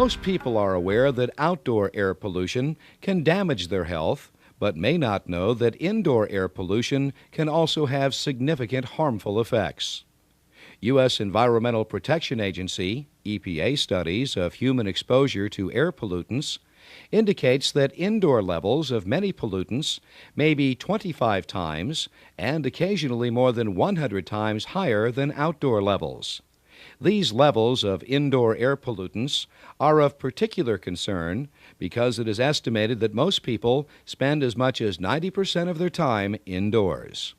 Most people are aware that outdoor air pollution can damage their health, but may not know that indoor air pollution can also have significant harmful effects. U.S. Environmental Protection Agency, EPA studies of human exposure to air pollutants indicates that indoor levels of many pollutants may be 25 times and occasionally more than 100 times higher than outdoor levels. These levels of indoor air pollutants are of particular concern because it is estimated that most people spend as much as 90% of their time indoors.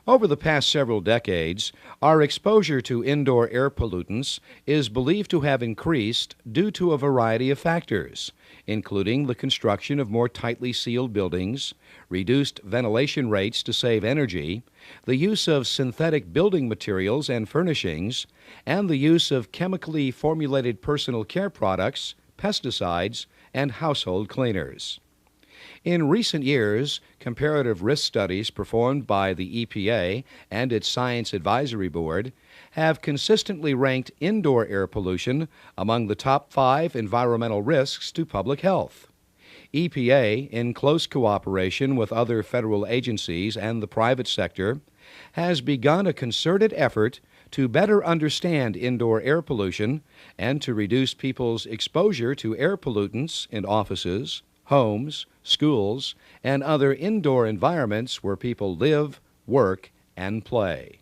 Over the past several decades, our exposure to indoor air pollutants is believed to have increased due to a variety of factors, including the construction of more tightly sealed buildings, reduced ventilation rates to save energy, the use of synthetic building materials and furnishings, and the use of chemically formulated personal care products, pesticides, and household cleaners. In recent years, comparative risk studies performed by the EPA and its Science Advisory Board have consistently ranked indoor air pollution among the top 5 environmental risks to public health. EPA, in close cooperation with other federal agencies and the private sector, has begun a concerted effort to better understand indoor air pollution and to reduce people's exposure to air pollutants in offices, homes, schools, and other indoor environments where people live, work, and play.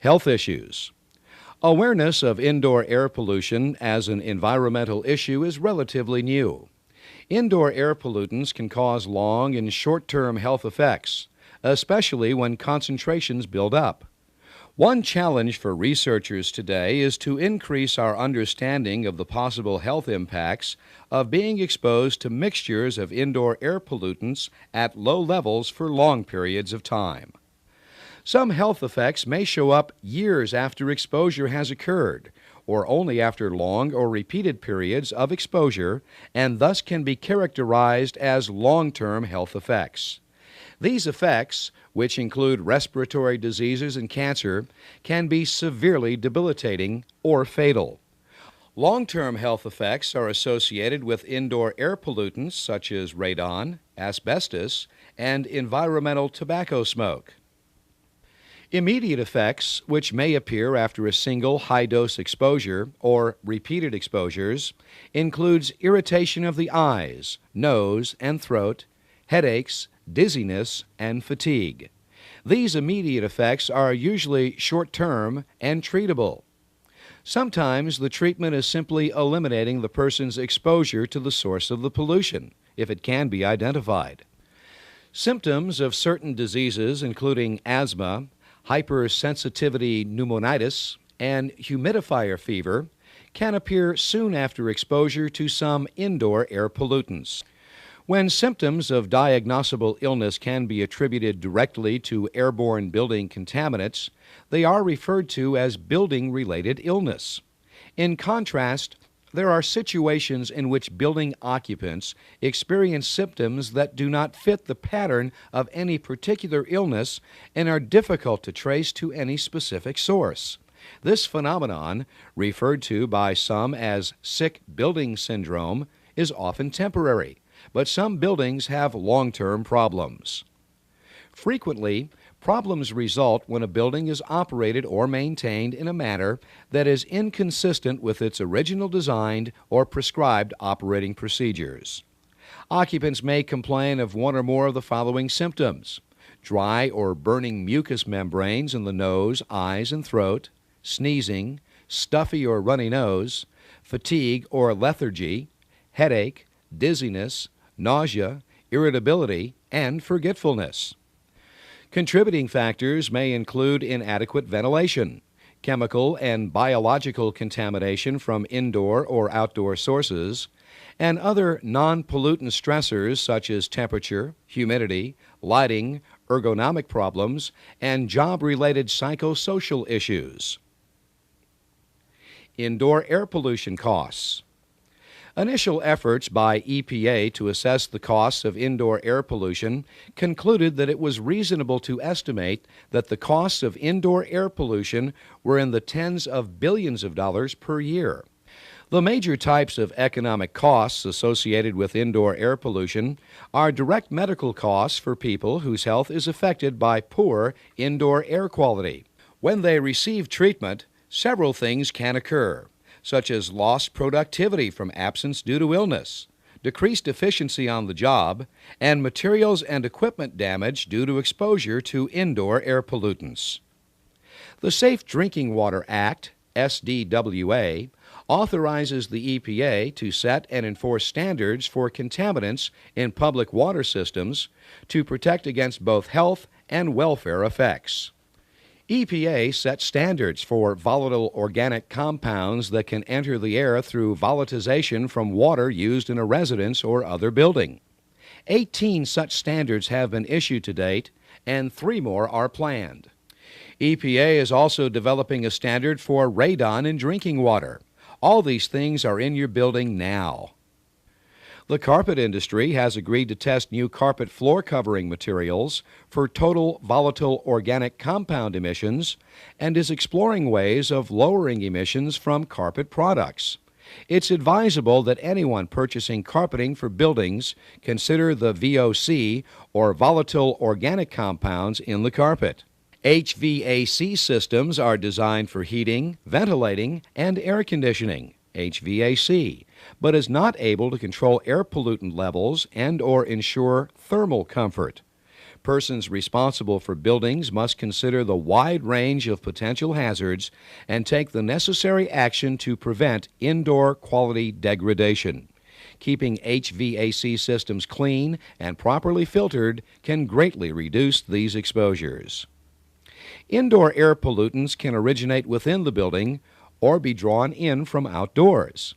Health issues. Awareness of indoor air pollution as an environmental issue is relatively new. Indoor air pollutants can cause long and short-term health effects, especially when concentrations build up. One challenge for researchers today is to increase our understanding of the possible health impacts of being exposed to mixtures of indoor air pollutants at low levels for long periods of time. Some health effects may show up years after exposure has occurred, or only after long or repeated periods of exposure, and thus can be characterized as long-term health effects. These effects, which include respiratory diseases and cancer, can be severely debilitating or fatal. Long-term health effects are associated with indoor air pollutants such as radon, asbestos, and environmental tobacco smoke. Immediate effects, which may appear after a single high-dose exposure or repeated exposures, includes irritation of the eyes, nose, and throat, headaches, dizziness, and fatigue. These immediate effects are usually short-term and treatable. Sometimes the treatment is simply eliminating the person's exposure to the source of the pollution, if it can be identified. Symptoms of certain diseases, including asthma, hypersensitivity pneumonitis, and humidifier fever, can appear soon after exposure to some indoor air pollutants. When symptoms of diagnosable illness can be attributed directly to airborne building contaminants, they are referred to as building-related illness. In contrast, there are situations in which building occupants experience symptoms that do not fit the pattern of any particular illness and are difficult to trace to any specific source. This phenomenon, referred to by some as sick building syndrome, is often temporary, but some buildings have long-term problems. Frequently, problems result when a building is operated or maintained in a manner that is inconsistent with its original design or prescribed operating procedures. Occupants may complain of one or more of the following symptoms: dry or burning mucous membranes in the nose, eyes, and throat, sneezing, stuffy or runny nose, fatigue or lethargy, headache, dizziness, nausea, irritability, and forgetfulness. Contributing factors may include inadequate ventilation, chemical and biological contamination from indoor or outdoor sources, and other non-pollutant stressors such as temperature, humidity, lighting, ergonomic problems, and job-related psychosocial issues. Indoor air pollution costs. Initial efforts by EPA to assess the costs of indoor air pollution concluded that it was reasonable to estimate that the costs of indoor air pollution were in the tens of billions of dollars per year. The major types of economic costs associated with indoor air pollution are direct medical costs for people whose health is affected by poor indoor air quality. When they receive treatment, several things can occur, such as lost productivity from absence due to illness, decreased efficiency on the job, and materials and equipment damage due to exposure to indoor air pollutants. The Safe Drinking Water Act, SDWA, authorizes the EPA to set and enforce standards for contaminants in public water systems to protect against both health and welfare effects. EPA sets standards for volatile organic compounds that can enter the air through volatilization from water used in a residence or other building. 18 such standards have been issued to date, and 3 more are planned. EPA is also developing a standard for radon in drinking water. All these things are in your building now. The carpet industry has agreed to test new carpet floor covering materials for total volatile organic compound emissions and is exploring ways of lowering emissions from carpet products. It's advisable that anyone purchasing carpeting for buildings consider the VOC, or volatile organic compounds, in the carpet. HVAC systems are designed for heating, ventilating, and air conditioning, HVAC, but is not able to control air pollutant levels and/or ensure thermal comfort. Persons responsible for buildings must consider the wide range of potential hazards and take the necessary action to prevent indoor quality degradation. Keeping HVAC systems clean and properly filtered can greatly reduce these exposures. Indoor air pollutants can originate within the building or be drawn in from outdoors.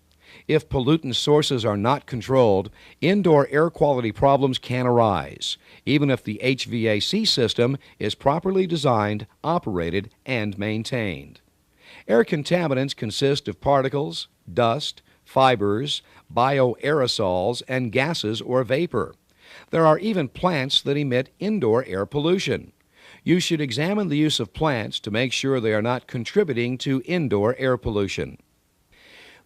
If pollutant sources are not controlled, indoor air quality problems can arise, even if the HVAC system is properly designed, operated, and maintained. Air contaminants consist of particles, dust, fibers, bioaerosols, and gases or vapor. There are even plants that emit indoor air pollution. You should examine the use of plants to make sure they are not contributing to indoor air pollution.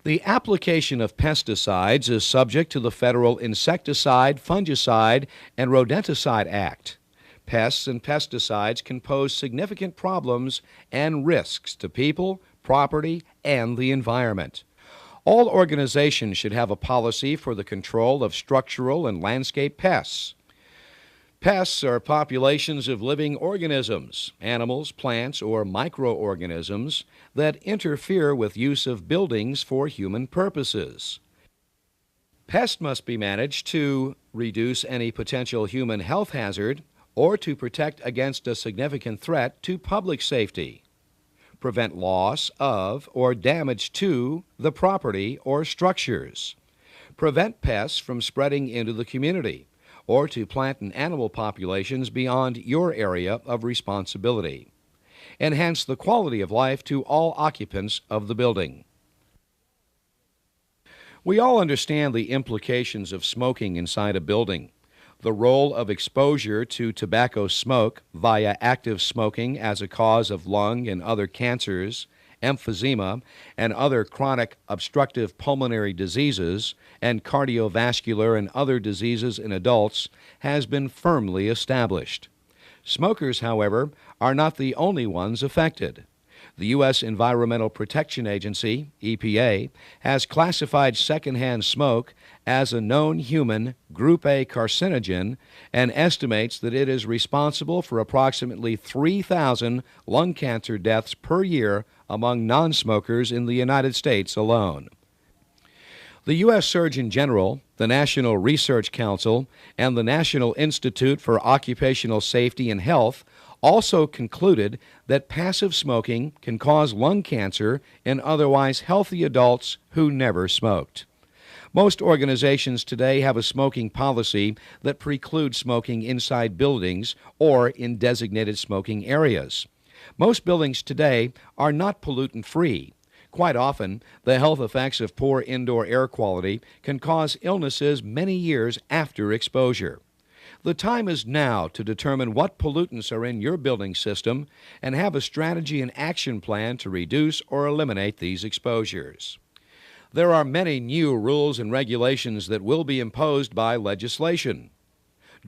The application of pesticides is subject to the Federal Insecticide, Fungicide, and Rodenticide Act. Pests and pesticides can pose significant problems and risks to people, property, and the environment. All organizations should have a policy for the control of structural and landscape pests. Pests are populations of living organisms, animals, plants, or microorganisms that interfere with use of buildings for human purposes. Pests must be managed to reduce any potential human health hazard or to protect against a significant threat to public safety, prevent loss of or damage to the property or structures, prevent pests from spreading into the community, or to plant and animal populations beyond your area of responsibility. Enhance the quality of life to all occupants of the building. We all understand the implications of smoking inside a building. The role of exposure to tobacco smoke via active smoking as a cause of lung and other cancers, emphysema, and other chronic obstructive pulmonary diseases, and cardiovascular and other diseases in adults has been firmly established. Smokers, however, are not the only ones affected. The U.S. Environmental Protection Agency, EPA, has classified secondhand smoke as a known human Group A carcinogen and estimates that it is responsible for approximately 3,000 lung cancer deaths per year among non-smokers in the United States alone. The U.S. Surgeon General, the National Research Council, and the National Institute for Occupational Safety and Health also concluded that passive smoking can cause lung cancer in otherwise healthy adults who never smoked. Most organizations today have a smoking policy that precludes smoking inside buildings or in designated smoking areas. Most buildings today are not pollutant-free. Quite often, the health effects of poor indoor air quality can cause illnesses many years after exposure. The time is now to determine what pollutants are in your building system and have a strategy and action plan to reduce or eliminate these exposures. There are many new rules and regulations that will be imposed by legislation.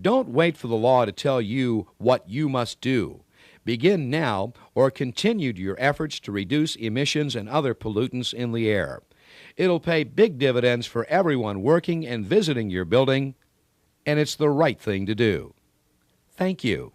Don't wait for the law to tell you what you must do. Begin now or continue your efforts to reduce emissions and other pollutants in the air. It'll pay big dividends for everyone working and visiting your building, and it's the right thing to do. Thank you.